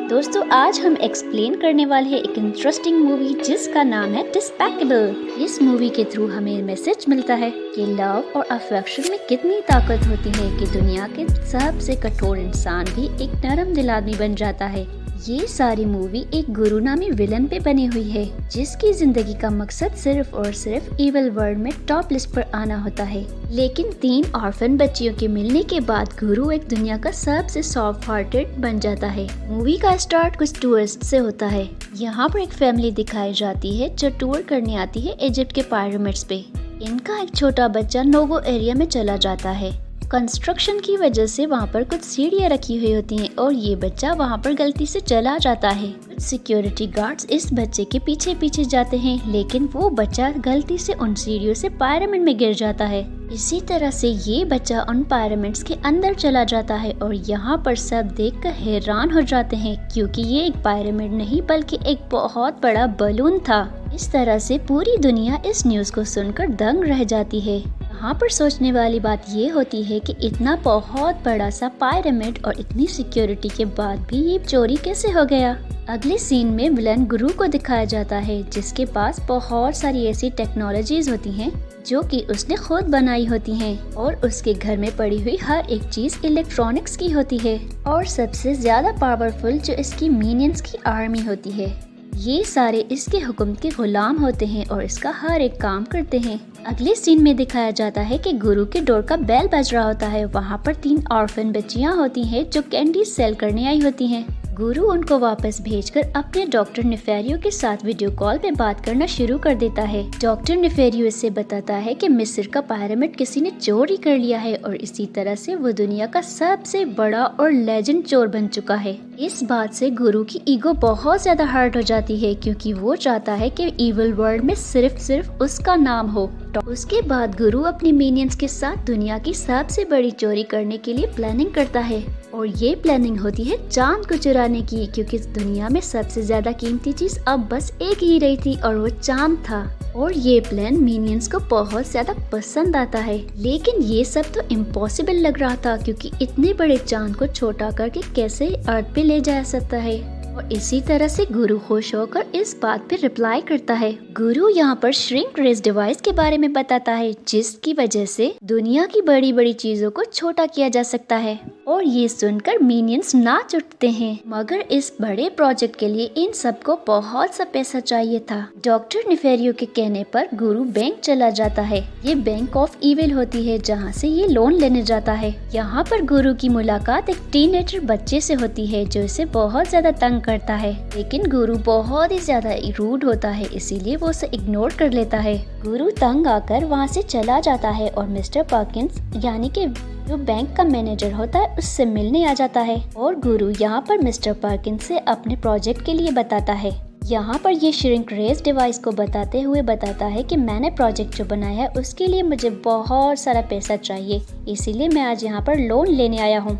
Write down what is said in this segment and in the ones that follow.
दोस्तों आज हम एक्सप्लेन करने वाले हैं एक इंटरेस्टिंग मूवी जिसका नाम है डिस्पेकेबल। इस मूवी के थ्रू हमें मैसेज मिलता है कि लव और अफेक्शन में कितनी ताकत होती है कि दुनिया के सबसे कठोर इंसान भी एक नरम दिल आदमी बन जाता है। ये सारी मूवी एक गुरु नामी विलन पे बनी हुई है जिसकी जिंदगी का मकसद सिर्फ और सिर्फ इविल वर्ल्ड में टॉप लिस्ट पर आना होता है। लेकिन 3 ऑर्फन बच्चियों के मिलने के बाद गुरु एक दुनिया का सबसे सॉफ्ट हार्टेड बन जाता है। मूवी का स्टार्ट कुछ टूरिस्ट से होता है। यहाँ पर एक फैमिली दिखाई जाती है जो टूर करने आती है इजिप्ट के पिरामिड्स पे। इनका एक छोटा बच्चा नोगो एरिया में चला जाता है। कंस्ट्रक्शन की वजह से वहाँ पर कुछ सीढ़ियाँ रखी हुई होती हैं और ये बच्चा वहाँ पर गलती से चला जाता है। कुछ सिक्योरिटी गार्ड्स इस बच्चे के पीछे पीछे जाते हैं लेकिन वो बच्चा गलती से उन सीढ़ियों से पिरामिड में गिर जाता है। इसी तरह से ये बच्चा उन पिरामिड्स के अंदर चला जाता है और यहाँ पर सब देखकर हैरान हो जाते हैं क्योंकि ये एक पिरामिड नहीं बल्कि एक बहुत बड़ा बलून था। इस तरह से पूरी दुनिया इस न्यूज़ को सुनकर दंग रह जाती है। यहाँ पर सोचने वाली बात ये होती है कि इतना बहुत बड़ा सा पिरामिड और इतनी सिक्योरिटी के बाद भी ये चोरी कैसे हो गया। अगले सीन में विलन गुरु को दिखाया जाता है जिसके पास बहुत सारी ऐसी टेक्नोलॉजीज होती हैं जो कि उसने खुद बनाई होती हैं और उसके घर में पड़ी हुई हर एक चीज इलेक्ट्रॉनिक्स की होती है और सबसे ज्यादा पावरफुल जो इसकी मिनियंस की आर्मी होती है। ये सारे इसके हुक्म के गुलाम होते हैं और इसका हर एक काम करते हैं। अगले सीन में दिखाया जाता है कि गुरु के डोर का बेल बज रहा होता है। वहाँ पर 3 ऑर्फन बच्चियाँ होती हैं जो कैंडी सेल करने आई होती हैं। गुरु उनको वापस भेजकर अपने डॉक्टर नेफेरियो के साथ वीडियो कॉल पे बात करना शुरू कर देता है। डॉक्टर नेफेरियो इससे बताता है कि मिस्र का पिरामिड किसी ने चोरी कर लिया है और इसी तरह से वो दुनिया का सबसे बड़ा और लेजेंड चोर बन चुका है। इस बात से गुरु की ईगो बहुत ज्यादा हर्ट हो जाती है क्योंकि वो चाहता है कि इविल वर्ल्ड में सिर्फ उसका नाम हो। उसके बाद गुरु अपनी मिनियंस के साथ दुनिया की सबसे बड़ी चोरी करने के लिए प्लानिंग करता है और ये प्लानिंग होती है चांद को चुराने की क्योंकि इस दुनिया में सबसे ज्यादा कीमती चीज अब बस एक ही रही थी और वो चांद था। और ये प्लान मिनियंस को बहुत ज्यादा पसंद आता है लेकिन ये सब तो इम्पॉसिबल लग रहा था क्योंकि इतने बड़े चांद को छोटा करके कैसे अर्थ पे ले जा सकता है। और इसी तरह से गुरु खुश होकर इस बात पे रिप्लाई करता है। गुरु यहाँ पर श्रिंक रेज डिवाइस के बारे में बताता है जिसकी वजह से दुनिया की बड़ी बड़ी चीजों को छोटा किया जा सकता है और ये सुनकर मिनियंस नाच उठते हैं। मगर इस बड़े प्रोजेक्ट के लिए इन सबको बहुत सा पैसा चाहिए था। डॉक्टर नेफेरियो के कहने पर गुरु बैंक चला जाता है। ये बैंक ऑफ इविल होती है जहाँ से ये लोन लेने जाता है। यहाँ पर गुरु की मुलाकात एक टीनेजर बच्चे से होती है जो इसे बहुत ज्यादा तंग करता है लेकिन गुरु बहुत ही ज्यादा रूड होता है इसीलिए वो उसे इग्नोर कर लेता है। गुरु तंग आकर वहाँ से चला जाता है और मिस्टर पर्किंस यानी कि जो बैंक का मैनेजर होता है उससे मिलने आ जाता है और गुरु यहाँ पर मिस्टर पर्किंस से अपने प्रोजेक्ट के लिए बताता है। यहाँ पर ये श्रिंक रेज डिवाइस को बताते हुए बताता है कि मैंने प्रोजेक्ट जो बनाया है उसके लिए मुझे बहुत सारा पैसा चाहिए इसीलिए मैं आज यहाँ पर लोन लेने आया हूँ।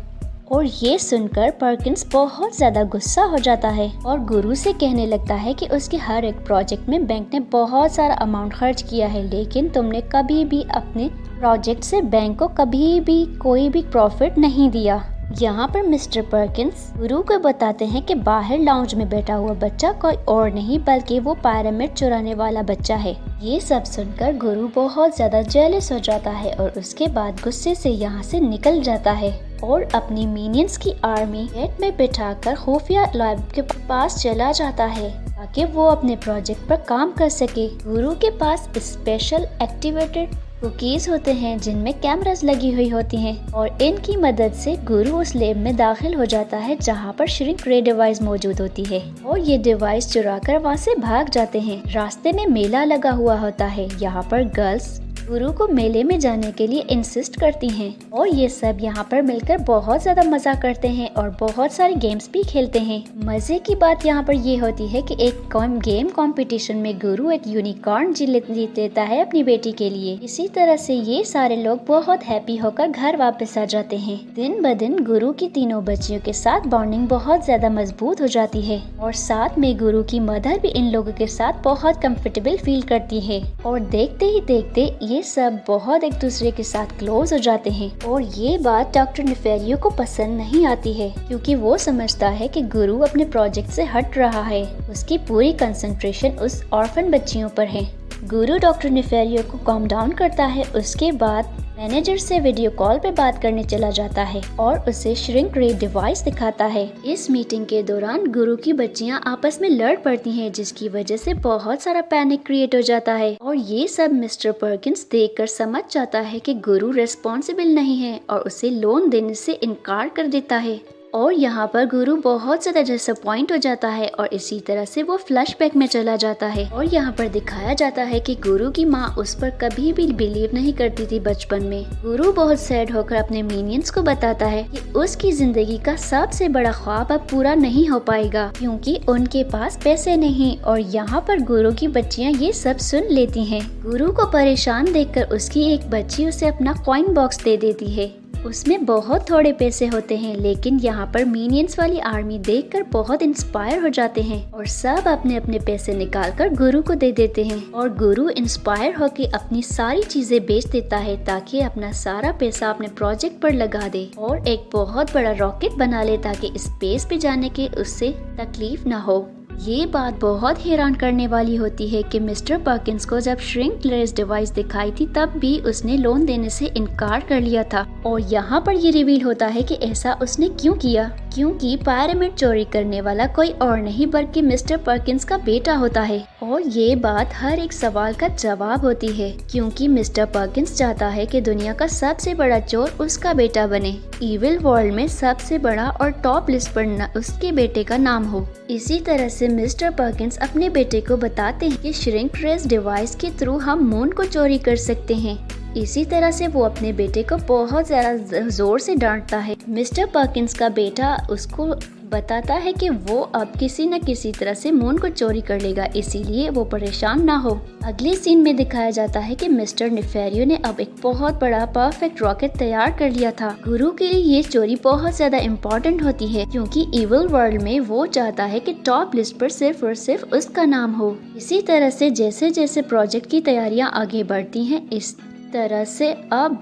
और ये सुनकर पर्किंस बहुत ज्यादा गुस्सा हो जाता है और गुरु से कहने लगता है कि उसके हर एक प्रोजेक्ट में बैंक ने बहुत सारा अमाउंट खर्च किया है लेकिन तुमने कभी भी अपने प्रोजेक्ट से बैंक को कभी भी कोई भी प्रॉफिट नहीं दिया। यहाँ पर मिस्टर पर्किंस गुरु को बताते हैं कि बाहर लाउंज में बैठा हुआ बच्चा कोई और नहीं बल्कि वो पिरामिड चुराने वाला बच्चा है। ये सब सुनकर गुरु बहुत ज्यादा जेलस हो जाता है और उसके बाद गुस्से से यहाँ से निकल जाता है और अपनी मिनियंस की आर्मी जेट में बिठाकर खुफिया लैब के पास चला जाता है ताकि वो अपने प्रोजेक्ट पर काम कर सके। गुरु के पास स्पेशल एक्टिवेटेड कुकीज होते हैं जिनमें कैमरास लगी हुई होती हैं और इनकी मदद से गुरु उस लैब में दाखिल हो जाता है जहां पर श्रिंक रे डिवाइस मौजूद होती है और ये डिवाइस चुराकर वहां से भाग जाते हैं। रास्ते में मेला लगा हुआ होता है। यहाँ पर गर्ल्स गुरु को मेले में जाने के लिए इंसिस्ट करती हैं और ये सब यहाँ पर मिलकर बहुत ज्यादा मजा करते हैं और बहुत सारे गेम्स भी खेलते हैं। मजे की बात यहाँ पर ये होती है कि एक गेम कंपटीशन में गुरु एक यूनिकॉर्न जीत लेता है अपनी बेटी के लिए। इसी तरह से ये सारे लोग बहुत हैप्पी होकर घर वापस आ जाते हैं। दिन ब दिन गुरु की तीनों बच्चियों के साथ बॉन्डिंग बहुत ज्यादा मजबूत हो जाती है और साथ में गुरु की मदर भी इन लोगों के साथ बहुत कंफर्टेबल फील करती है और देखते ही देखते ये ये सब बहुत एक दूसरे के साथ क्लोज हो जाते हैं और ये बात डॉक्टर नेफेरियो को पसंद नहीं आती है क्योंकि वो समझता है कि गुरु अपने प्रोजेक्ट से हट रहा है। उसकी पूरी कंसंट्रेशन उस ऑर्फन बच्चियों पर है। गुरु डॉक्टर नेफेरियो को काम डाउन करता है। उसके बाद मैनेजर से वीडियो कॉल पे बात करने चला जाता है और उसे श्रिंक रे डिवाइस दिखाता है। इस मीटिंग के दौरान गुरु की बच्चियां आपस में लड़ पड़ती हैं जिसकी वजह से बहुत सारा पैनिक क्रिएट हो जाता है और ये सब मिस्टर पर्किंस देखकर समझ जाता है कि गुरु रिस्पॉन्सिबल नहीं है और उसे लोन देने से इनकार कर देता है। और यहाँ पर गुरु बहुत ज़्यादा डिसअपॉइंट हो जाता है और इसी तरह से वो फ्लैशबैक में चला जाता है और यहाँ पर दिखाया जाता है कि गुरु की माँ उस पर कभी भी बिलीव नहीं करती थी बचपन में। गुरु बहुत सैड होकर अपने मिनियंस को बताता है कि उसकी जिंदगी का सबसे बड़ा ख्वाब अब पूरा नहीं हो पाएगा क्योंकि उनके पास पैसे नहीं। और यहाँ पर गुरु की बच्चियाँ ये सब सुन लेती हैं। गुरु को परेशान देखकर उसकी एक बच्ची उसे अपना कॉइन बॉक्स दे देती है। उसमें बहुत थोड़े पैसे होते हैं लेकिन यहाँ पर मिनियंस वाली आर्मी देखकर बहुत इंस्पायर हो जाते हैं और सब अपने अपने पैसे निकालकर गुरु को दे देते हैं और गुरु इंस्पायर होकर अपनी सारी चीजें बेच देता है ताकि अपना सारा पैसा अपने प्रोजेक्ट पर लगा दे और एक बहुत बड़ा रॉकेट बना ले ताकि स्पेस पे जाने की उससे तकलीफ न हो। ये बात बहुत हैरान करने वाली होती है कि मिस्टर पर्किंस को जब श्रिंक रेस डिवाइस दिखाई थी तब भी उसने लोन देने से इनकार कर लिया था और यहाँ पर ये रिवील होता है कि ऐसा उसने क्यों किया, क्योंकि पिरामिड चोरी करने वाला कोई और नहीं बल्कि मिस्टर पर्किंस का बेटा होता है। और ये बात हर एक सवाल का जवाब होती है क्योंकि मिस्टर पर्किंस चाहता है कि दुनिया का सबसे बड़ा चोर उसका बेटा बने, इविल वर्ल्ड में सबसे बड़ा और टॉप लिस्ट पर उसके बेटे का नाम हो। इसी तरह से मिस्टर पर्किंस अपने बेटे को बताते हैं कि श्रिंक रेस डिवाइस के थ्रू हम मून को चोरी कर सकते हैं। इसी तरह से वो अपने बेटे को बहुत ज्यादा जोर से डांटता है। मिस्टर पर्किंस का बेटा उसको बताता है कि वो अब किसी न किसी तरह से मून को चोरी कर लेगा, इसीलिए वो परेशान ना हो। अगले सीन में दिखाया जाता है कि मिस्टर नेफेरियो ने अब एक बहुत बड़ा परफेक्ट रॉकेट तैयार कर लिया था। गुरु के लिए ये चोरी बहुत ज्यादा इम्पोर्टेंट होती है क्योंकि इविल वर्ल्ड में वो चाहता है कि टॉप लिस्ट पर सिर्फ और सिर्फ उसका नाम हो। इसी तरह से जैसे जैसे प्रोजेक्ट की तैयारियां आगे बढ़ती हैं इस तरह से अब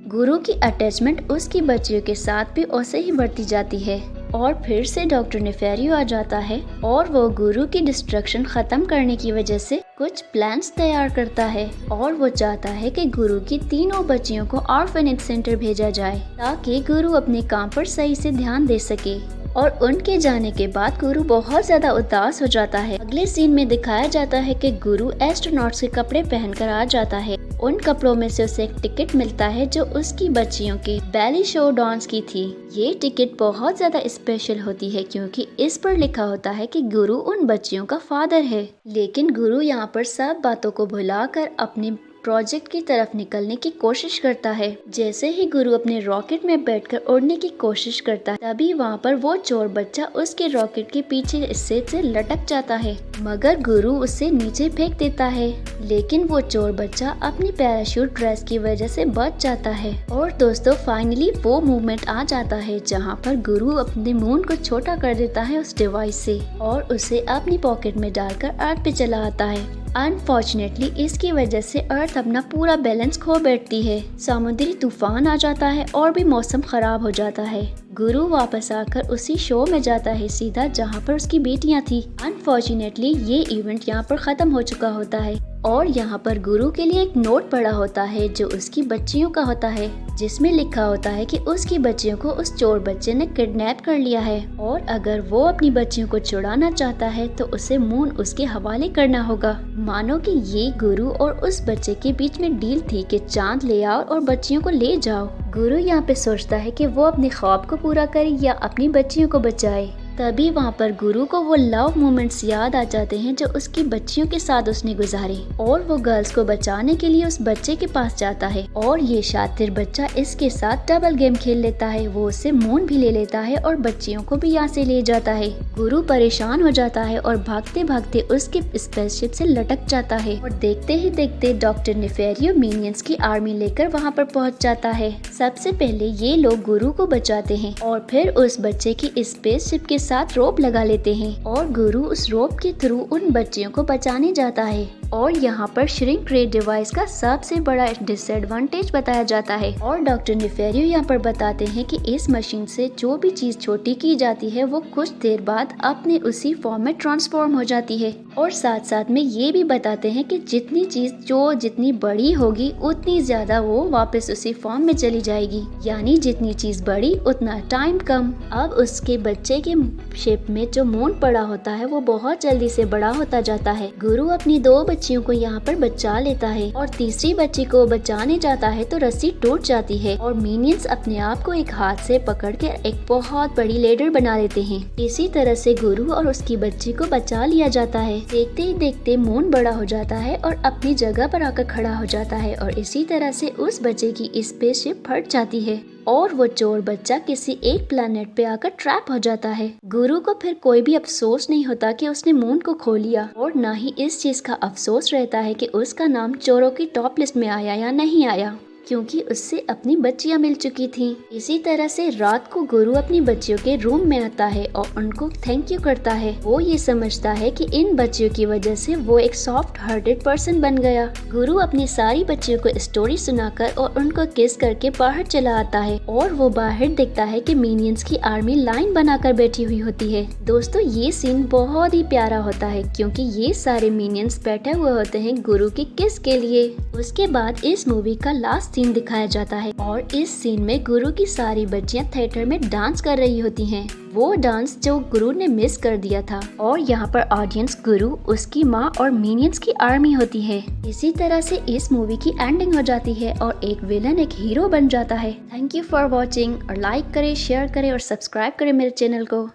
गुरु की अटैचमेंट उसकी बच्चियों के साथ भी वैसे ही बढ़ती जाती है। और फिर से डॉक्टर नेफेरियो आ जाता है और वो गुरु की डिस्ट्रक्शन खत्म करने की वजह से कुछ प्लान्स तैयार करता है और वो चाहता है कि गुरु की तीनों बच्चियों को ऑर्फनेज सेंटर भेजा जाए ताकि गुरु अपने काम पर सही से ध्यान दे सके। और उनके जाने के बाद गुरु बहुत ज्यादा उदास हो जाता है। अगले सीन में दिखाया जाता है कि गुरु एस्ट्रोनॉट्स के कपड़े पहनकर आ जाता है। उन कपड़ों में से उसे एक टिकट मिलता है जो उसकी बच्चियों के बैली शो डांस की थी। ये टिकट बहुत ज्यादा स्पेशल होती है क्योंकि इस पर लिखा होता है कि गुरु उन बच्चियों का फादर है। लेकिन गुरु यहाँ पर सब बातों को भुलाकर अपने प्रोजेक्ट की तरफ निकलने की कोशिश करता है। जैसे ही गुरु अपने रॉकेट में बैठकर उड़ने की कोशिश करता है तभी वहाँ पर वो चोर बच्चा उसके रॉकेट के पीछे हिस्से से लटक जाता है, मगर गुरु उसे नीचे फेंक देता है। लेकिन वो चोर बच्चा अपनी पैराशूट ड्रेस की वजह से बच जाता है। और दोस्तों फाइनली वो मूवमेंट आ जाता है जहाँ पर गुरु अपने मून को छोटा कर देता है उस डिवाइस से और उसे अपनी पॉकेट में डालकर अर्थ पे चला आता है। अनफॉर्चुनेटली इसकी वजह से अर्थ अपना पूरा बैलेंस खो बैठती है। समुद्री तूफान आ जाता है और भी मौसम खराब हो जाता है। गुरु वापस आकर उसी शो में जाता है सीधा जहाँ पर उसकी बेटियां थी। अनफॉर्चुनेटली ये इवेंट यहाँ पर खत्म हो चुका होता है और यहाँ पर गुरु के लिए एक नोट पड़ा होता है जो उसकी बच्चियों का होता है, जिसमें लिखा होता है कि उसकी बच्चियों को उस चोर बच्चे ने किडनैप कर लिया है और अगर वो अपनी बच्चियों को छुड़ाना चाहता है तो उसे मून उसके हवाले करना होगा। मानो कि ये गुरु और उस बच्चे के बीच में डील थी कि चांद ले आओ और बच्चियों को ले जाओ। गुरु यहाँ पे सोचता है कि वो अपने ख्वाब को पूरा करे या अपनी बच्चियों को बचाए। तभी वहाँ पर गुरु को वो लव मोमेंट्स याद आ जाते हैं जो उसकी बच्चियों के साथ उसने गुजारे और वो गर्ल्स को बचाने के लिए उस बच्चे के पास जाता है और ये शातिर बच्चा इसके साथ डबल गेम खेल लेता है। वो उससे मून भी ले लेता है और बच्चियों को भी यहाँ से ले जाता है। गुरु परेशान हो जाता है और भागते भागते उसके स्पेसशिप से लटक जाता है और देखते ही देखते डॉक्टर नेफेरियो मिनियंस की आर्मी लेकर वहाँ पर पहुँच जाता है। सबसे पहले ये लोग गुरु को बचाते हैं और फिर उस बच्चे की स्पेसशिप के साथ रोप लगा लेते हैं और गुरु उस रोप के थ्रू उन बच्चियों को बचाने जाता है और यहाँ पर श्रिंक रेट डिवाइस का सबसे बड़ा डिसएडवांटेज बताया जाता है। और डॉक्टर नेफेरियो यहाँ पर बताते हैं कि इस मशीन से जो भी चीज छोटी की जाती है वो कुछ देर बाद अपने उसी फॉर्म में ट्रांसफॉर्म हो जाती है। और साथ साथ में ये भी बताते हैं कि जितनी चीज जितनी बड़ी होगी उतनी ज्यादा वो वापस उसी फॉर्म में चली जाएगी, यानी जितनी चीज बड़ी उतना टाइम कम। अब उसके बच्चे के शेप में जो मून पड़ा होता है वो बहुत जल्दी से बड़ा होता जाता है। गुरु अपनी 2 बच्चियों को यहाँ पर बचा लेता है और तीसरी बच्ची को बचाने जाता है तो रस्सी टूट जाती है और मिनियंस अपने आप को एक हाथ से पकड़ के एक बहुत बड़ी लेडर बना लेते हैं। इसी तरह से गुरु और उसकी बच्ची को बचा लिया जाता है। देखते ही देखते मून बड़ा हो जाता है और अपनी जगह पर आकर खड़ा हो जाता है और इसी तरह से उस बच्चे की स्पेसशिप फट जाती है और वो चोर बच्चा किसी एक प्लेनेट पे आकर ट्रैप हो जाता है। गुरु को फिर कोई भी अफसोस नहीं होता कि उसने मून को खो लिया और ना ही इस चीज का अफसोस रहता है कि उसका नाम चोरों की टॉप लिस्ट में आया या नहीं आया, क्योंकि उससे अपनी बच्चियां मिल चुकी थीं। इसी तरह से रात को गुरु अपनी बच्चियों के रूम में आता है और उनको थैंक यू करता है। वो ये समझता है कि इन बच्चियों की वजह से वो एक सॉफ्ट हार्टेड पर्सन बन गया। गुरु अपनी सारी बच्चियों को स्टोरी सुनाकर और उनको किस करके बाहर चला आता है और वो बाहर देखता है कि मिनियंस की आर्मी लाइन बनाकर बैठी हुई होती है। दोस्तों ये सीन बहुत ही प्यारा होता है क्योंकि ये सारे मिनियंस बैठे हुए होते हैं गुरु की किस के लिए। उसके बाद इस मूवी का लास्ट सीन दिखाया जाता है और इस सीन में गुरु की सारी बच्चियां थिएटर में डांस कर रही होती हैं। वो डांस जो गुरु ने मिस कर दिया था और यहाँ पर ऑडियंस गुरु, उसकी माँ और मिनियंस की आर्मी होती है। इसी तरह से इस मूवी की एंडिंग हो जाती है और एक विलन एक हीरो बन जाता है। थैंक यू फॉर वॉचिंग और लाइक करें, शेयर करें और सब्सक्राइब करें मेरे चैनल को।